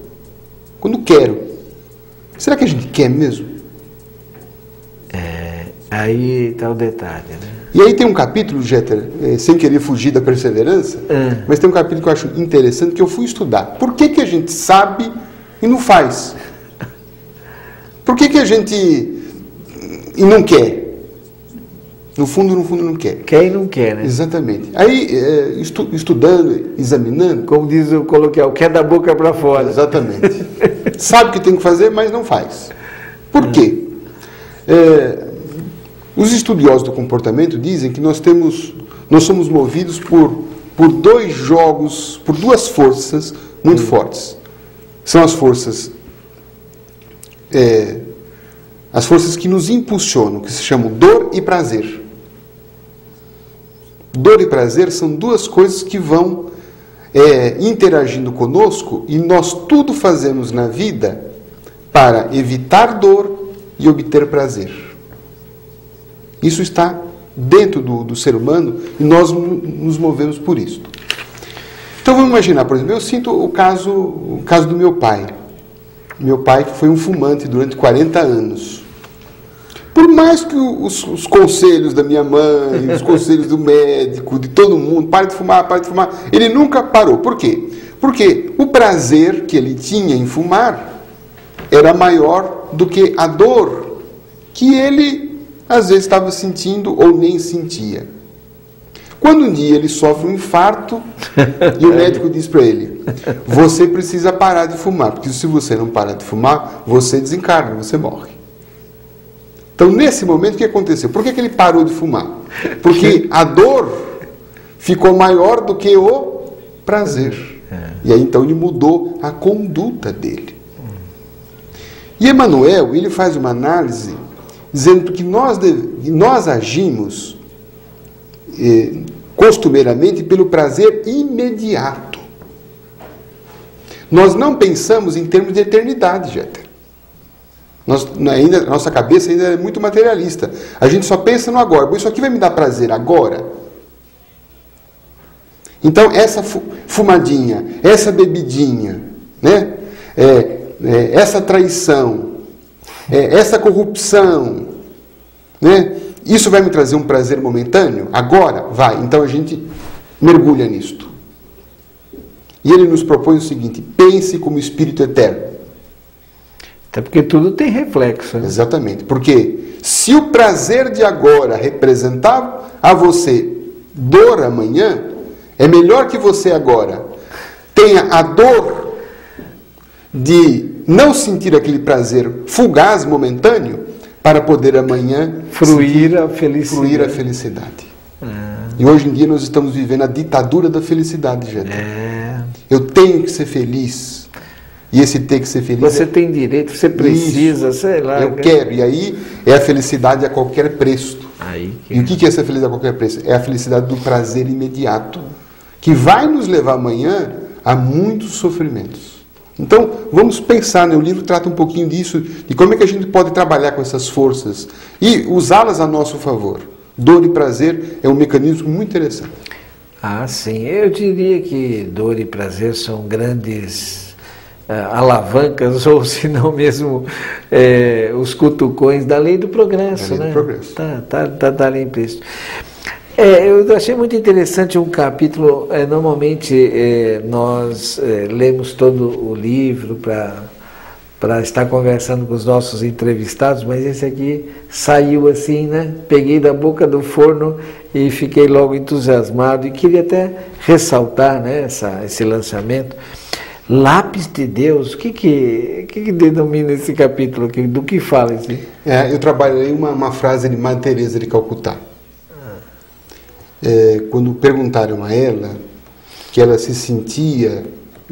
Quando quero. Será que a gente quer mesmo? Aí está o detalhe, né? E aí tem um capítulo, Jeter, sem querer fugir da perseverança, mas tem um capítulo que eu acho interessante, que eu fui estudar. Por que a gente sabe e não faz? Por que a gente e não quer? No fundo não quer. Quer e não quer, né? Exatamente. Aí, estudando, examinando... Como diz o coloquial, quer da boca para fora. Exatamente. Sabe o que tem que fazer, mas não faz. Por quê? Os estudiosos do comportamento dizem que nós somos movidos por 2 jogos, por 2 forças muito fortes. São as forças que nos impulsionam, que se chamam dor e prazer. Dor e prazer são 2 coisas que vão interagindo conosco, e nós tudo fazemos na vida para evitar dor e obter prazer. Isso está dentro do ser humano e nós nos movemos por isso. Então vamos imaginar, por exemplo, eu sinto o caso do meu pai. Meu pai, que foi um fumante durante 40 anos. Por mais que os conselhos da minha mãe, os conselhos do médico, de todo mundo, pare de fumar, ele nunca parou. Por quê? Porque o prazer que ele tinha em fumar era maior do que a dor que ele, às vezes, estava sentindo ou nem sentia. Quando um dia ele sofre um infarto e o médico diz para ele: você precisa parar de fumar, porque se você não parar de fumar, você desencarna, você morre. Então, nesse momento, o que aconteceu? Por que ele parou de fumar? Porque a dor ficou maior do que o prazer. E aí, então, ele mudou a conduta dele. E Emmanuel, ele faz uma análise dizendo que nós agimos costumeiramente pelo prazer imediato. Nós não pensamos em termos de eternidade, Jeter. Nossa cabeça ainda é muito materialista. A gente só pensa no agora. Isso aqui vai me dar prazer agora. Então, essa fumadinha, essa bebidinha, né? Essa traição, essa corrupção, né? Isso vai me trazer um prazer momentâneo? Agora? Vai. Então a gente mergulha nisto. E ele nos propõe o seguinte: pense como espírito eterno. Até porque tudo tem reflexo. Né? Exatamente. Porque se o prazer de agora representar a você dor amanhã, é melhor que você agora tenha a dor de não sentir aquele prazer fugaz, momentâneo, para poder amanhã fruir a felicidade. E hoje em dia nós estamos vivendo a ditadura da felicidade, gente. Eu tenho que ser feliz. E esse ter que ser feliz... Você tem direito, você precisa, sei lá. Eu quero. E aí é a felicidade a qualquer preço. E o que é essa felicidade a qualquer preço? É a felicidade do prazer imediato, que vai nos levar amanhã a muitos sofrimentos. Então, vamos pensar, né? O livro trata um pouquinho disso, de como é que a gente pode trabalhar com essas forças e usá-las a nosso favor. Dor e prazer é um mecanismo muito interessante. Ah, sim. Eu diria que dor e prazer são grandes alavancas, ou se não mesmo os cutucões da lei do progresso. Da lei do progresso. Tá ali implícito. Eu achei muito interessante um capítulo. Normalmente nós lemos todo o livro para estar conversando com os nossos entrevistados, mas esse aqui saiu assim, né? Peguei da boca do forno e fiquei logo entusiasmado e queria até ressaltar, né, esse lançamento. Lápis de Deus, o que denomina esse capítulo aqui? Do que fala isso? Eu trabalhei uma frase de Madre Teresa de Calcutá. Quando perguntaram a ela que ela se sentia,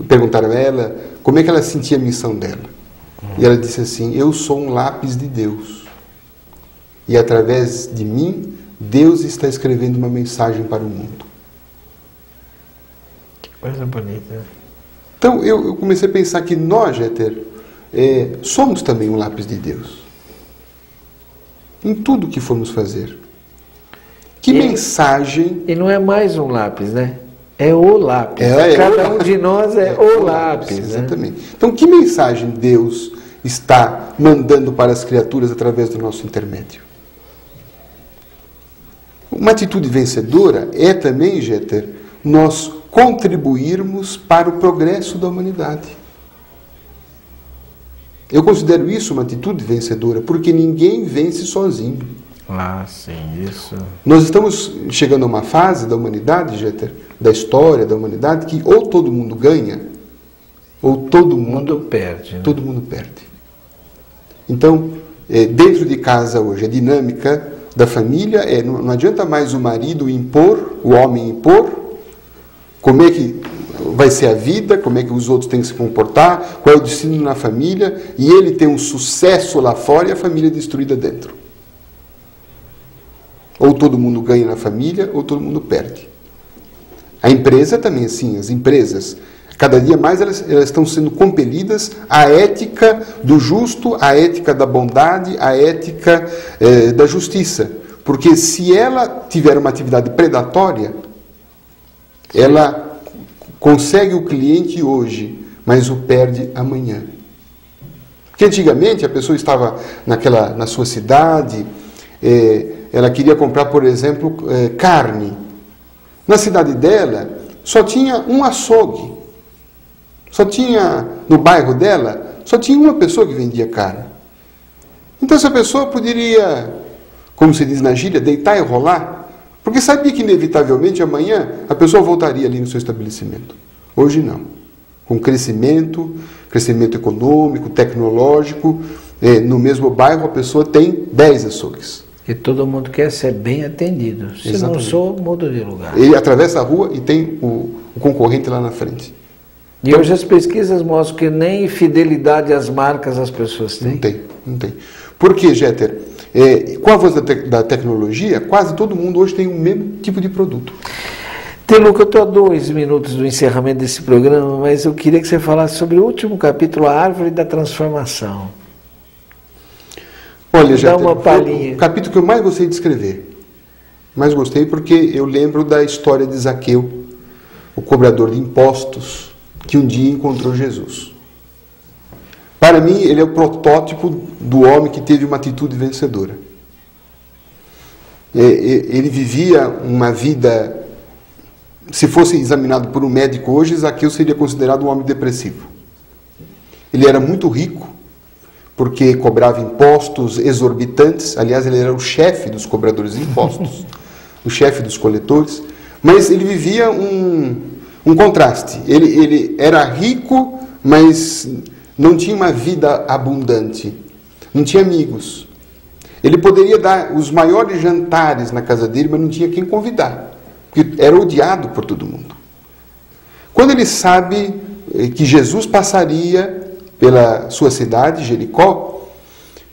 perguntaram a ela como é que ela sentia a missão dela. E ela disse assim: eu sou um lápis de Deus. E através de mim, Deus está escrevendo uma mensagem para o mundo. Que coisa bonita. Então eu comecei a pensar que nós, Jeter, somos também um lápis de Deus. Em tudo que formos fazer. Que mensagem... E não é mais um lápis, né? É o lápis. Cada um de nós é o lápis. Exatamente. Né? Então, que mensagem Deus está mandando para as criaturas através do nosso intermédio? Uma atitude vencedora é também, Jeter, nós contribuirmos para o progresso da humanidade. Eu considero isso uma atitude vencedora, porque ninguém vence sozinho. Sim, isso. Nós estamos chegando a uma fase da humanidade, Jeter, da história da humanidade, que ou todo mundo ganha, ou todo mundo perde. Né? Todo mundo perde. Então, dentro de casa hoje, a dinâmica da família não adianta mais o marido impor, o homem impor, como é que vai ser a vida, como é que os outros têm que se comportar, qual é o destino na família, e ele tem um sucesso lá fora e a família destruída dentro. Ou todo mundo ganha na família, ou todo mundo perde. A empresa também é assim, as empresas, cada dia mais elas estão sendo compelidas à ética do justo, à ética da bondade, à ética da justiça. Porque se ela tiver uma atividade predatória, ela consegue o cliente hoje, mas o perde amanhã. Porque antigamente a pessoa estava na sua cidade, ela queria comprar, por exemplo, carne. Na cidade dela, só tinha um açougue. No bairro dela, só tinha uma pessoa que vendia carne. Então essa pessoa poderia, como se diz na gíria, deitar e rolar, porque sabia que inevitavelmente amanhã a pessoa voltaria ali no seu estabelecimento. Hoje não. Com crescimento econômico, tecnológico, no mesmo bairro a pessoa tem 10 açougues. E todo mundo quer ser bem atendido. Se Exatamente. Não sou, mudo de lugar. Ele atravessa a rua e tem o concorrente lá na frente. E então, hoje as pesquisas mostram que nem fidelidade às marcas as pessoas têm. Não tem. Por quê, Jeter? Com o avanço da tecnologia, quase todo mundo hoje tem o mesmo tipo de produto. Teluca, eu estou a 2 minutos do encerramento desse programa, mas eu queria que você falasse sobre o último capítulo, a Árvore da Transformação. Olha, Jeter, o capítulo que eu mais gostei de escrever. Mais gostei porque eu lembro da história de Zaqueu, o cobrador de impostos, que um dia encontrou Jesus. Para mim, ele é o protótipo do homem que teve uma atitude vencedora. Ele vivia uma vida... Se fosse examinado por um médico hoje, Zaqueu seria considerado um homem depressivo. Ele era muito rico, porque cobrava impostos exorbitantes. Aliás, ele era o chefe dos cobradores de impostos, o chefe dos coletores. Mas ele vivia um contraste. Ele era rico, mas não tinha uma vida abundante. Não tinha amigos. Ele poderia dar os maiores jantares na casa dele, mas não tinha quem convidar, porque era odiado por todo mundo. Quando ele sabe que Jesus passaria pela sua cidade, Jericó,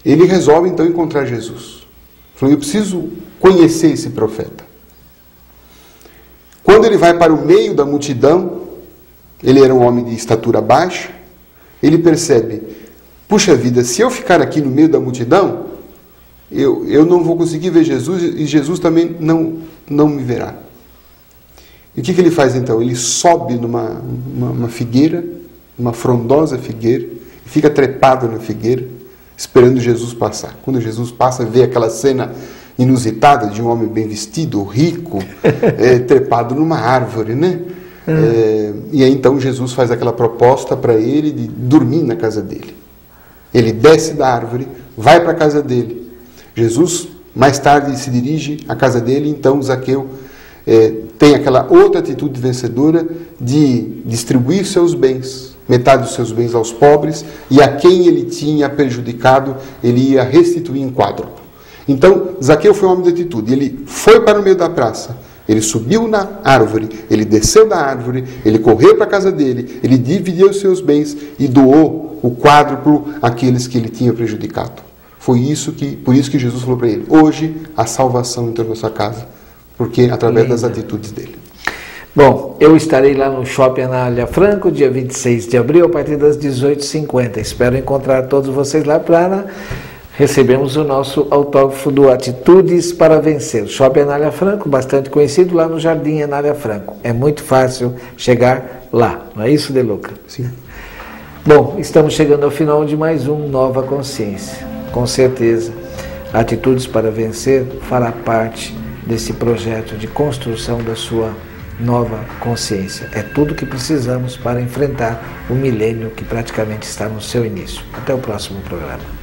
ele resolve então encontrar Jesus. Falou: eu preciso conhecer esse profeta. Quando ele vai para o meio da multidão, ele era um homem de estatura baixa, ele percebe: puxa vida, se eu ficar aqui no meio da multidão, eu não vou conseguir ver Jesus e Jesus também não me verá. E o que ele faz então? Ele sobe numa figueira uma frondosa figueira, e fica trepado na figueira, esperando Jesus passar. Quando Jesus passa, vê aquela cena inusitada de um homem bem vestido, rico, trepado numa árvore, né? E aí então Jesus faz aquela proposta para ele de dormir na casa dele. Ele desce da árvore, vai para a casa dele. Jesus mais tarde se dirige à casa dele, então Zaqueu tem aquela outra atitude vencedora de distribuir seus bens, metade dos seus bens aos pobres, e a quem ele tinha prejudicado, ele ia restituir em quádruplo. Então, Zaqueu foi um homem de atitude. Ele foi para o meio da praça, ele subiu na árvore, ele desceu da árvore, ele correu para a casa dele, ele dividiu os seus bens e doou o quádruplo àqueles que ele tinha prejudicado. Por isso que Jesus falou para ele: hoje a salvação entrou na sua casa, porque através das atitudes dele. Bom, eu estarei lá no Shopping Anália Franco, dia 26 de abril, a partir das 18h50. Espero encontrar todos vocês lá para recebermos o nosso autógrafo do Atitudes para Vencer. Shopping Anália Franco, bastante conhecido, lá no Jardim Anália Franco. É muito fácil chegar lá, não é isso, De Luca? Sim. Bom, estamos chegando ao final de mais um Nova Consciência. Com certeza, Atitudes para Vencer fará parte desse projeto de construção da sua nova consciência. É tudo que precisamos para enfrentar o milênio que praticamente está no seu início. Até o próximo programa.